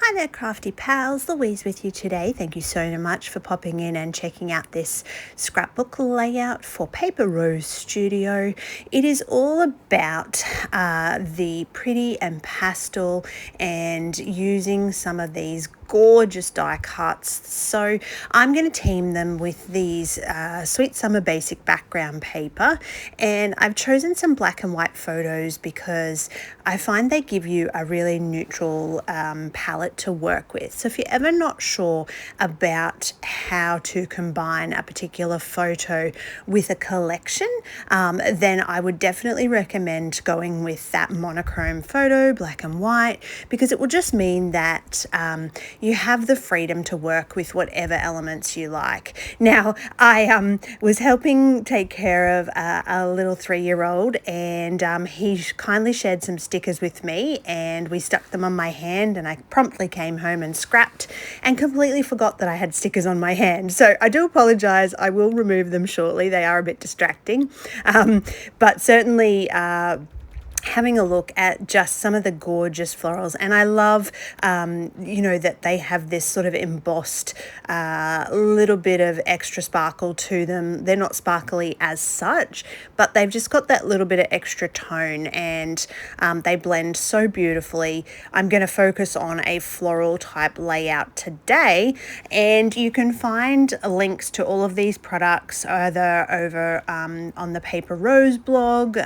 Hi there, crafty pals. Louise with you today. Thank you so much for popping in and checking out this scrapbook layout for Paper Rose Studio. It is all about the pretty and pastel and using some of these gorgeous die cuts. So I'm going to team them with these Sweet Summer Basic background paper, and I've chosen some black and white photos because I find they give you a really neutral palette to work with. So if you're ever not sure about how to combine a particular photo with a collection, then I would definitely recommend going with that monochrome photo, black and white, because it will just mean that you have the freedom to work with whatever elements you like. Now, I was helping take care of a little 3-year-old, and he kindly shared some stickers with me, and we stuck them on my hand, and I promptly came home and scrapped and completely forgot that I had stickers on my hand. So I do apologize. I will remove them shortly. They are a bit distracting, but certainly having a look at just some of the gorgeous florals. And I love that they have this sort of embossed little bit of extra sparkle to them. They're not sparkly as such, but they've just got that little bit of extra tone, and they blend so beautifully. I'm going to focus on a floral type layout today, and you can find links to all of these products either over on the Paper Rose blog,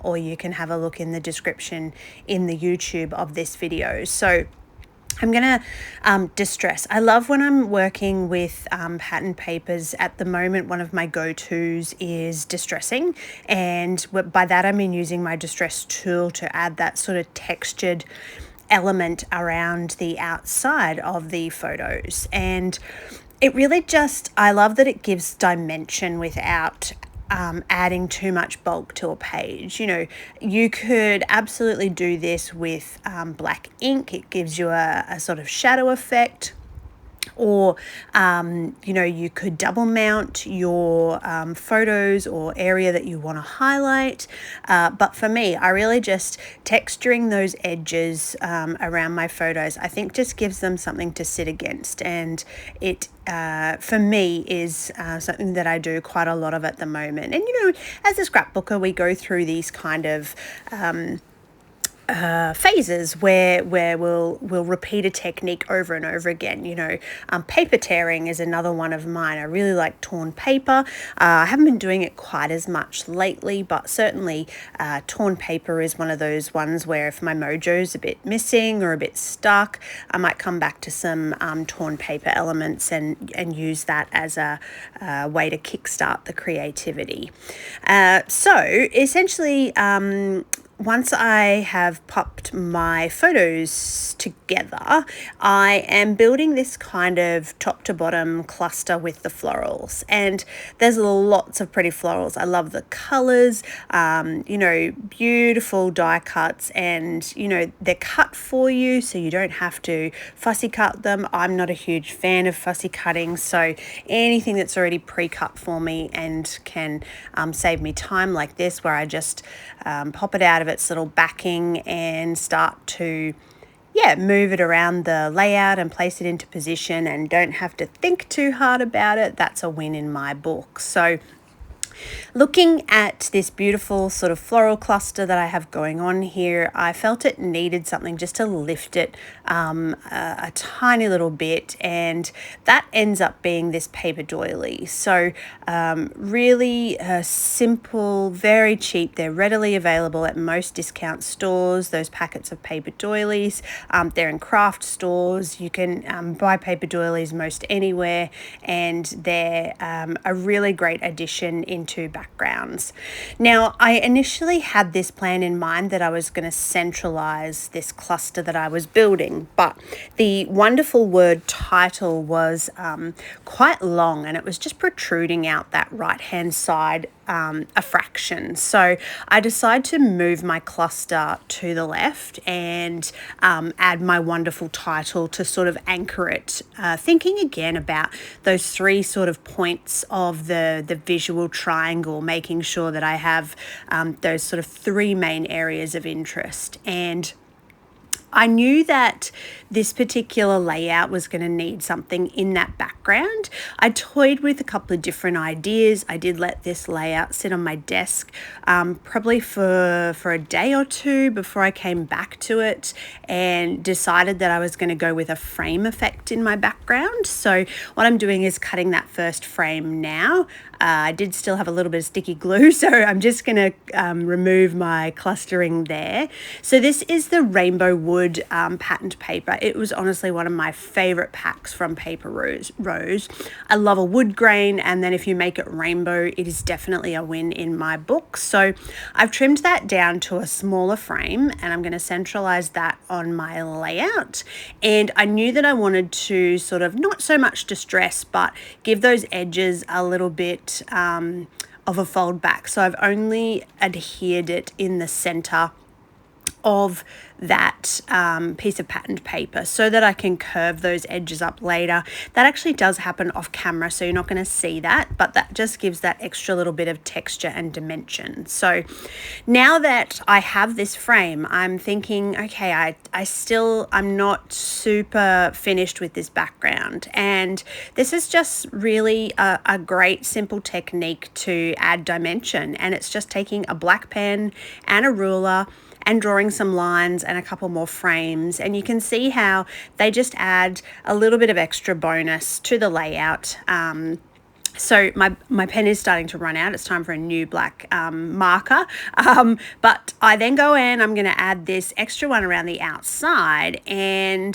or you can have a look in the description in the YouTube of this video. So I'm going to distress. I love when I'm working with pattern papers. At the moment, one of my go-tos is distressing, and by that I mean using my distress tool to add that sort of textured element around the outside of the photos. And it really just, I love that it gives dimension without adding too much bulk to a page. You could absolutely do this with black ink. It gives you a sort of shadow effect. Or, you could double mount your photos or area that you want to highlight. But for me, I really just texturing those edges around my photos, I think just gives them something to sit against. And it, for me, is something that I do quite a lot of at the moment. And, as a scrapbooker, we go through these kind of phases where we'll repeat a technique over and over again. Paper tearing is another one of mine. I really like torn paper. I haven't been doing it quite as much lately, but certainly torn paper is one of those ones where if my mojo's a bit missing or a bit stuck, I might come back to some torn paper elements and use that as a way to kickstart the creativity. So essentially, once I have popped my photos together, I am building this kind of top to bottom cluster with the florals, and there's lots of pretty florals. I love the colors, beautiful die cuts, and they're cut for you, so you don't have to fussy cut them. I'm not a huge fan of fussy cutting, so anything that's already pre-cut for me and can save me time, like this, where I just pop it out of its little backing and start to move it around the layout and place it into position and don't have to think too hard about it, that's a win in my book. So looking at this beautiful sort of floral cluster that I have going on here, I felt it needed something just to lift it a tiny little bit, and that ends up being this paper doily. So really simple, very cheap. They're readily available at most discount stores, those packets of paper doilies. They're in craft stores. You can buy paper doilies most anywhere, and they're a really great addition into backgrounds. Now, I initially had this plan in mind that I was going to centralize this cluster that I was building, but the wonderful word title was quite long, and it was just protruding out that right hand side a fraction. So I decided to move my cluster to the left and add my wonderful title to sort of anchor it, thinking again about those 3 sort of points of the visual triangle, making sure that I have those sort of 3 main areas of interest. And I knew that this particular layout was going to need something in that background. I toyed with a couple of different ideas. I did let this layout sit on my desk probably for a day or two before I came back to it and decided that I was going to go with a frame effect in my background. So what I'm doing is cutting that first frame now. I did still have a little bit of sticky glue, so I'm just going to remove my clustering there. So this is the Rainbow Wood patterned paper. It was honestly one of my favorite packs from Paper Rose. I love a wood grain, and then if you make it rainbow, it is definitely a win in my book. So I've trimmed that down to a smaller frame, and I'm going to centralize that on my layout. And I knew that I wanted to sort of not so much distress, but give those edges a little bit of a fold back. So I've only adhered it in the center of that piece of patterned paper so that I can curve those edges up later. That actually does happen off camera, so you're not going to see that, but that just gives that extra little bit of texture and dimension. So now that I have this frame, I'm thinking, okay, I'm not super finished with this background, and this is just really a great simple technique to add dimension, and it's just taking a black pen and a ruler and drawing some lines and a couple more frames, and you can see how they just add a little bit of extra bonus to the layout. So my pen is starting to run out. It's time for a new black marker. But I then go in, I'm going to add this extra one around the outside, and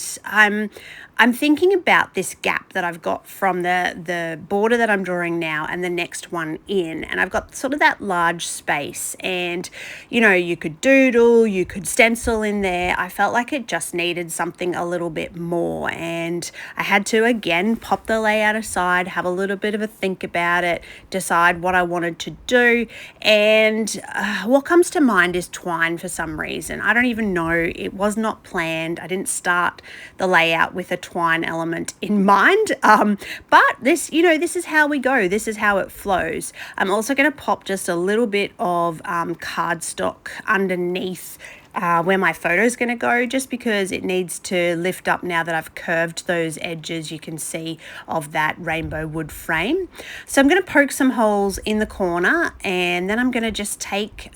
I'm thinking about this gap that I've got from the border that I'm drawing now and the next one in, and I've got sort of that large space, and you know, you could doodle, you could stencil in there. I felt like it just needed something a little bit more, and I had to again pop the layout aside, have a little bit of a think about it, decide what I wanted to do, and what comes to mind is twine for some reason. I don't even know, it was not planned. I didn't start the layout with a twine element in mind, but this, you know, this is how we go, this is how it flows. I'm also going to pop just a little bit of cardstock underneath where my photo is going to go, just because it needs to lift up now that I've curved those edges, you can see, of that rainbow wood frame. So I'm going to poke some holes in the corner, and then I'm going to just take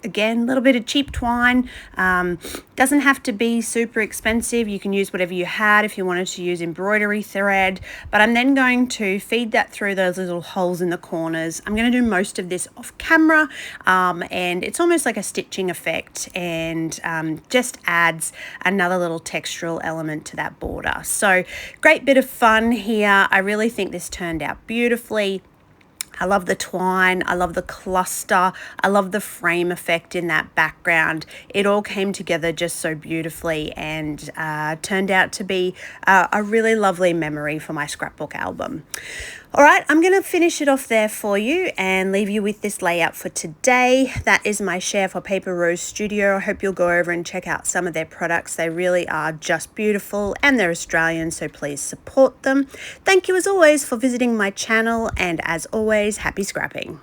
again, a little bit of cheap twine. Doesn't have to be super expensive. You can use whatever you had if you wanted to use embroidery thread, but I'm then going to feed that through those little holes in the corners. I'm going to do most of this off camera, and it's almost like a stitching effect, and just adds another little textural element to that border. So great bit of fun here. I really think this turned out beautifully. I love the twine, I love the cluster, I love the frame effect in that background. It all came together just so beautifully, and turned out to be a really lovely memory for my scrapbook album. All right, I'm going to finish it off there for you and leave you with this layout for today. That is my share for Paper Rose Studio. I hope you'll go over and check out some of their products. They really are just beautiful, and they're Australian, so please support them. Thank you as always for visiting my channel, and as always, happy scrapping.